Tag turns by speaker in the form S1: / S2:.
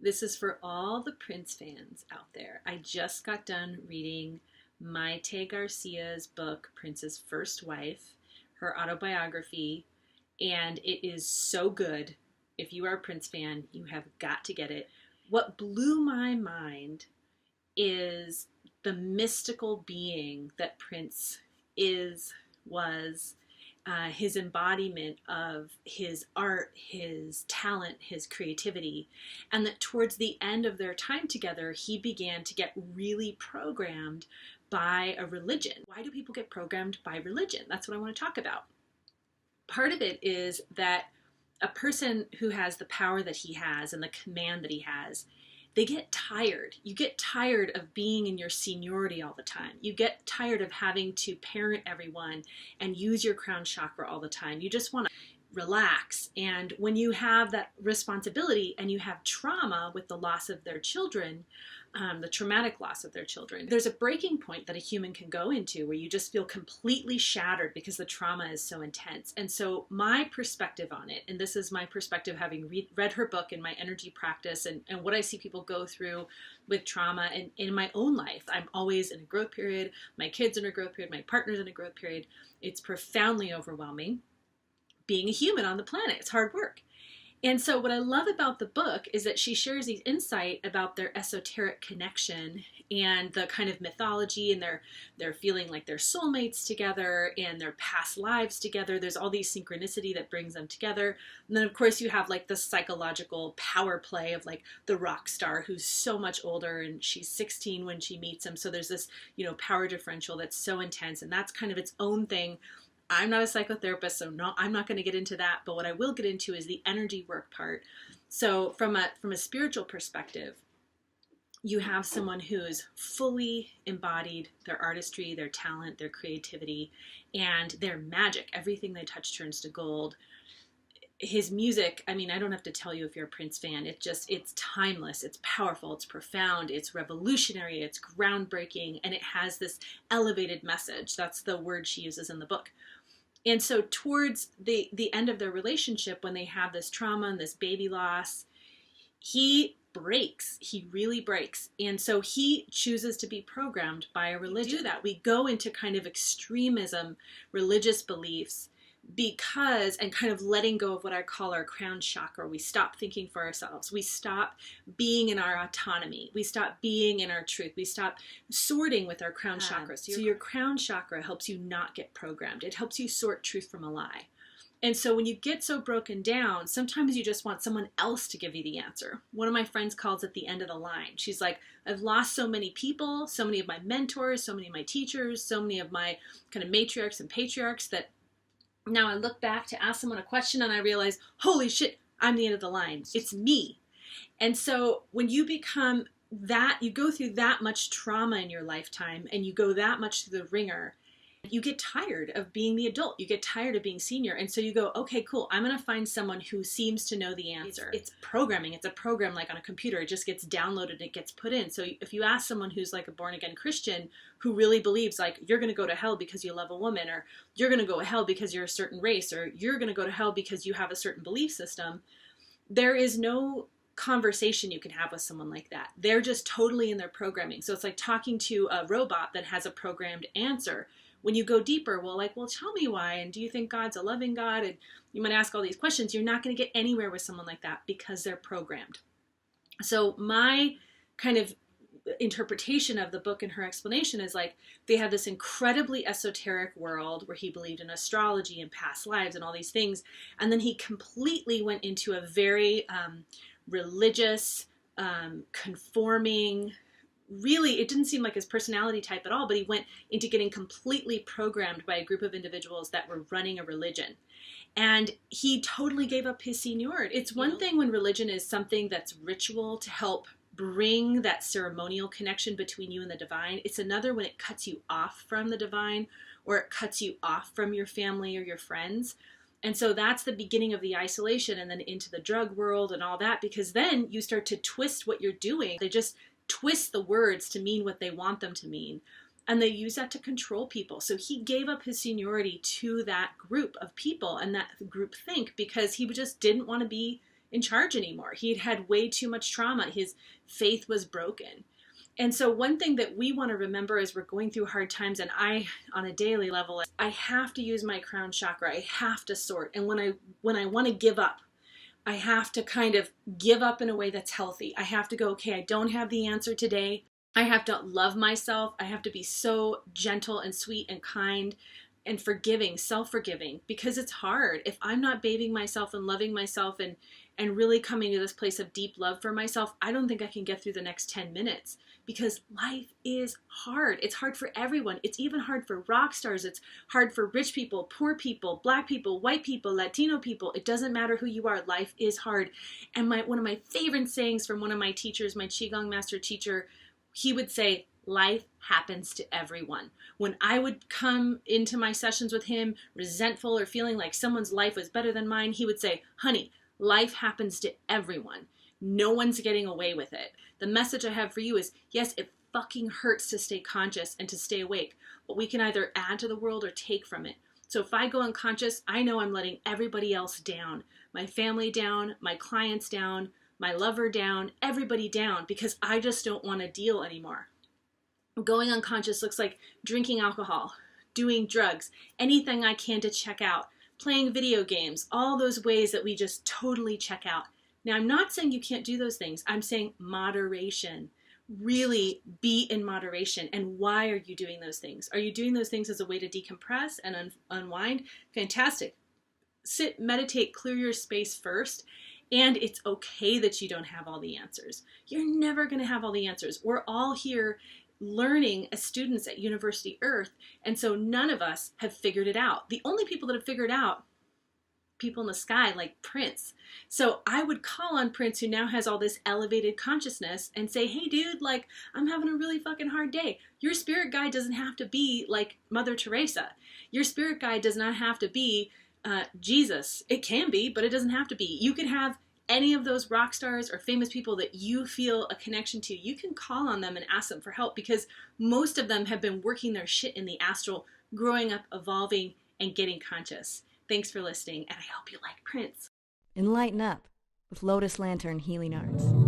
S1: This is for all the Prince fans out there. I just got done reading Mytae Garcia's book, Prince's First Wife, her autobiography, and it is so good. If you are a Prince fan, you have got to get it. What blew my mind is the mystical being that Prince was, his embodiment of his art, his talent, his creativity, and that towards the end of their time together, he began to get really programmed by a religion. Why do people get programmed by religion? That's what I want to talk about. Part of it is that a person who has the power that he has and the command that he has, they get tired. You get tired of being in your seniority all the time. You get tired of having to parent everyone and use your crown chakra all the time. You just want to relax. And when you have that responsibility and you have trauma with the loss of their children, the traumatic loss of their children, there's a breaking point that a human can go into where you just feel completely shattered because the trauma is so intense. And so my perspective on it, and this is my perspective having read her book in my energy practice and what I see people go through with trauma and in my own life. I'm always in a growth period. My kids in a growth period. My partner's in a growth period. It's profoundly overwhelming being a human on the planet. It's hard work. And so what I love about the book is that she shares these insight about their esoteric connection and the kind of mythology, and they're feeling like they're soulmates together and their past lives together. There's all these synchronicity that brings them together. And then of course you have like the psychological power play of like the rock star who's so much older and she's 16 when she meets him. So there's this, power differential that's so intense, and that's kind of its own thing. I'm not a psychotherapist, so no, I'm not going to get into that. But what I will get into is the energy work part. So from a spiritual perspective, you have someone who's fully embodied their artistry, their talent, their creativity, and their magic. Everything they touch turns to gold. His music, I mean, I don't have to tell you if you're a Prince fan. It's timeless, it's powerful, it's profound, it's revolutionary, it's groundbreaking, and it has this elevated message. That's the word she uses in the book. And so towards the end of their relationship, when they have this trauma and this baby loss, he breaks. He really breaks. And so he chooses to be programmed by a religion. We do that. We go into kind of extremism, religious beliefs, because, and kind of letting go of what I call our crown chakra. We stop thinking for ourselves. We stop being in our autonomy. We stop being in our truth. We stop sorting with our crown chakra. So your crown chakra helps you not get programmed. It helps you sort truth from a lie. And so when you get so broken down, sometimes you just want someone else to give you the answer. One of my friends calls it the end of the line. She's like, I've lost so many people, so many of my mentors, so many of my teachers, so many of my kind of matriarchs and patriarchs, that now I look back to ask someone a question and I realize, holy shit, I'm the end of the line. It's me. And so when you become that, you go through that much trauma in your lifetime and you go that much through the ringer, you get tired of being the adult. You get tired of being senior. And so you go, okay, cool. I'm going to find someone who seems to know the answer. It's programming. It's a program like on a computer. It just gets downloaded and it gets put in. So if you ask someone who's like a born again Christian who really believes like you're going to go to hell because you love a woman, or you're going to go to hell because you're a certain race, or you're going to go to hell because you have a certain belief system, there is no conversation you can have with someone like that. They're just totally in their programming. So it's like talking to a robot that has a programmed answer. When you go deeper, well, tell me why, and do you think God's a loving God? And you might ask all these questions. You're not going to get anywhere with someone like that because they're programmed. So my kind of interpretation of the book and her explanation is like, they have this incredibly esoteric world where he believed in astrology and past lives and all these things. And then he completely went into a very religious, conforming, really, it didn't seem like his personality type at all, but he went into getting completely programmed by a group of individuals that were running a religion. And he totally gave up his seniority. It's one thing when religion is something that's ritual to help bring that ceremonial connection between you and the divine. It's another when it cuts you off from the divine, or it cuts you off from your family or your friends. And so that's the beginning of the isolation, and then into the drug world and all that, because then you start to twist what you're doing. They just twist the words to mean what they want them to mean. And they use that to control people. So he gave up his seniority to that group of people and that group think, because he just didn't want to be in charge anymore. He'd had way too much trauma. His faith was broken. And so one thing that we want to remember as we're going through hard times, and I, on a daily level, I have to use my crown chakra. I have to sort. And when I want to give up, I have to kind of give up in a way that's healthy. I have to go, okay, I don't have the answer today. I have to love myself. I have to be so gentle and sweet and kind and forgiving, self-forgiving, because it's hard. If I'm not bathing myself and loving myself and really coming to this place of deep love for myself, I don't think I can get through the next 10 minutes, because life is hard. It's hard for everyone. It's even hard for rock stars. It's hard for rich people, poor people, black people, white people, Latino people. It doesn't matter who you are. Life is hard. And one of my favorite sayings from one of my teachers, my Qigong master teacher, he would say, life happens to everyone. When I would come into my sessions with him resentful or feeling like someone's life was better than mine, he would say, honey, life happens to everyone. No one's getting away with it. The message I have for you is, yes, it fucking hurts to stay conscious and to stay awake, but we can either add to the world or take from it. So if I go unconscious, I know I'm letting everybody else down. My family down, my clients down, my lover down, everybody down, because I just don't want to deal anymore. Going unconscious looks like drinking alcohol, doing drugs, anything I can to check out, playing video games, all those ways that we just totally check out. Now, I'm not saying you can't do those things. I'm saying moderation. Really be in moderation. And why are you doing those things? Are you doing those things as a way to decompress and unwind? Fantastic. Sit, meditate, clear your space first. And it's okay that you don't have all the answers. You're never going to have all the answers. We're all here learning as students at University Earth, and so none of us have figured it out. The only people that have figured out, people in the sky like Prince. So I would call on Prince, who now has all this elevated consciousness, and say, hey dude, like, I'm having a really fucking hard day. Your spirit guide doesn't have to be like Mother Teresa. Your spirit guide does not have to be Jesus. It can be, but it doesn't have to be. You could have any of those rock stars or famous people that you feel a connection to. You can call on them and ask them for help, because most of them have been working their shit in the astral, growing up, evolving, and getting conscious. Thanks for listening, and I hope you like Prince.
S2: Enlighten up with Lotus Lantern Healing Arts.